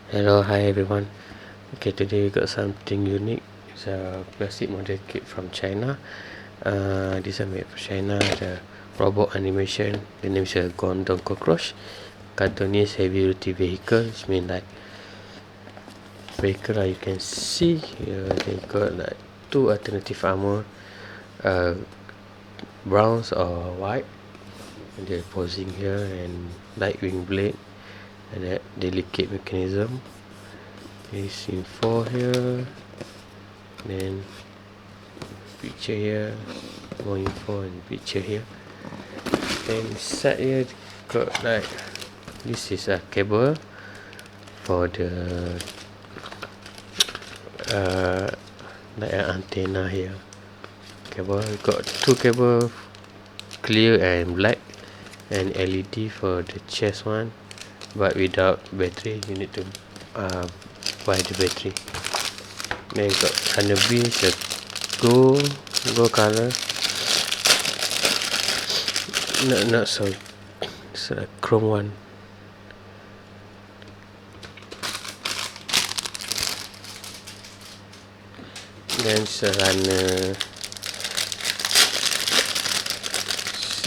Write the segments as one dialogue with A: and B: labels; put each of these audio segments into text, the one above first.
A: Hello, hi everyone. Okay, today we got something unique. It's a plastic model kit from China. This one made for China. The robot animation. The name is a Guangdong Cockroach. Cantonese heavy duty vehicle. It's mean like vehicle. You can see here they got like two alternative armor, browns or white. And they're posing here and light wing blade and that delicate mechanism. Is in 4 here, then picture here, more info and picture here. Then inside here got like this is a cable for the like an antenna here. Cable got two cable, clear and black, and LED for the chest one, but without battery. You need to buy the battery. Then got Hanabi, it's a gold color. Not so. It's a chrome one. Then it's a runner.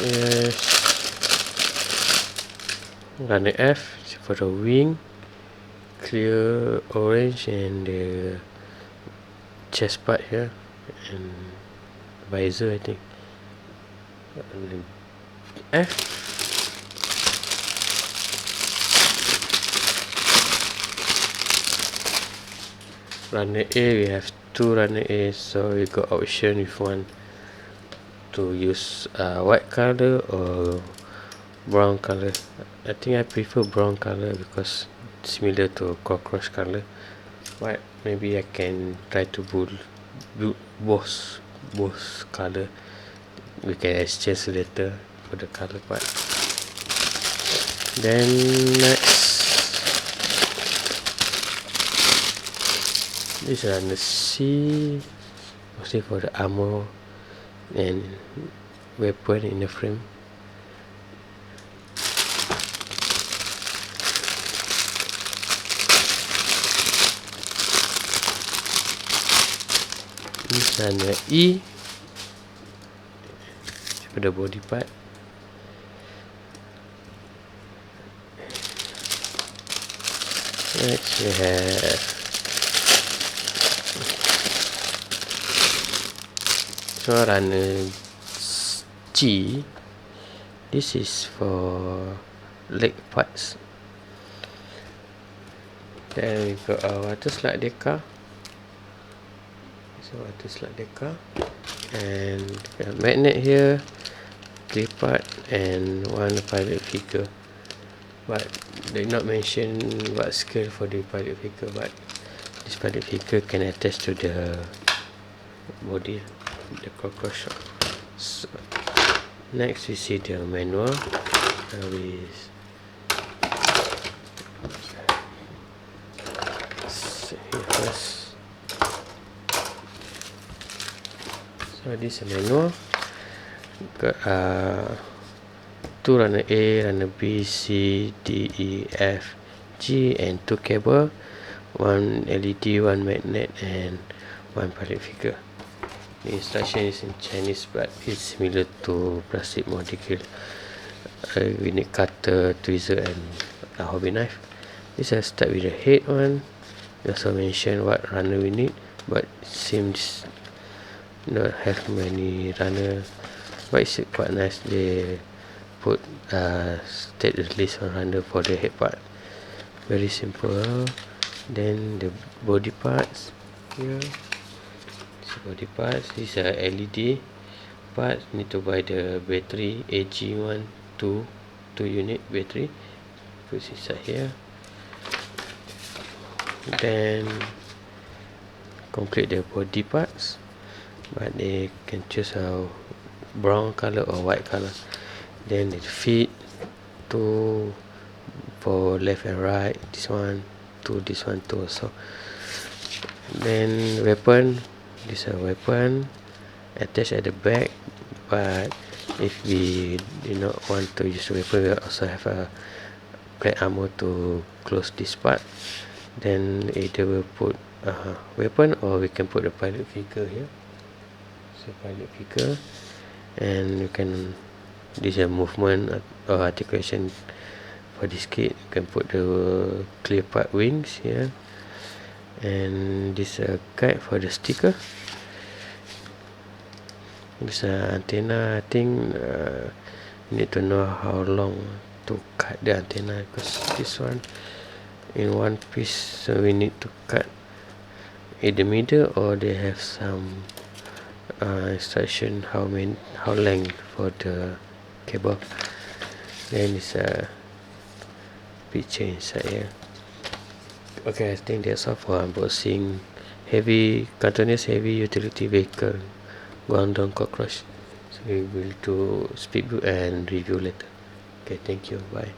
A: Yes. Runner F for the wing. Clear orange and the chest part here and visor, I think. And F. Runner A, we have two runner A, so we got option if one to use white color or brown color. I think I prefer brown color because it's similar to cockroach color, but maybe I can try to build both color. We can exchange later for the color part. Then next, this runner C, mostly for the armor and weapon in the frame. This runner E for the body part. Next we have runner G. This is for leg parts. Then we got a water slide deca. So water slide deca, and magnet here, three part, and one pilot figure. But they not mention what scale for the pilot figure, but this pilot figure can attach to the body, the cockroach. So, next we see the manual. First, so this is a manual. Got two runner A, runner B, C, D, E, F, G, and two cable, one LED, one magnet, and one pilot figure. The instruction is in Chinese, but it's similar to plastic model kit. We need cutter, tweezer, and a hobby knife. This will start with the head one. They also mention what runner we need, but it seems not have many runner, but it's quite nice. They put state the list on runner for the head part. Very simple. Then the body parts here. This body parts. This is a LED part. Need to buy the battery AG1 2 unit battery. Put inside here. Then complete the body parts, but they can choose a brown color or white color. Then the feet, two for left and right, this one two, this one two also. Then weapon, this is a weapon attached at the back, but if we do not want to use the weapon, we also have a plate armor to close this part. Then either we'll put weapon, or we can put a pilot figure here. So pilot figure, and you can, this is a movement or articulation for this kit. You can put the clear part wings here, and this guide for the sticker. This antenna, I think you need to know how long to cut the antenna, because this one in one piece, so we need to cut in the middle, or they have some instruction how length for the cable. Then it's a picture inside here. Okay, I think that's all for unboxing Cantonese heavy utility vehicle Guangdong Cockroach. So we will do speed and review later. Okay, thank you, bye.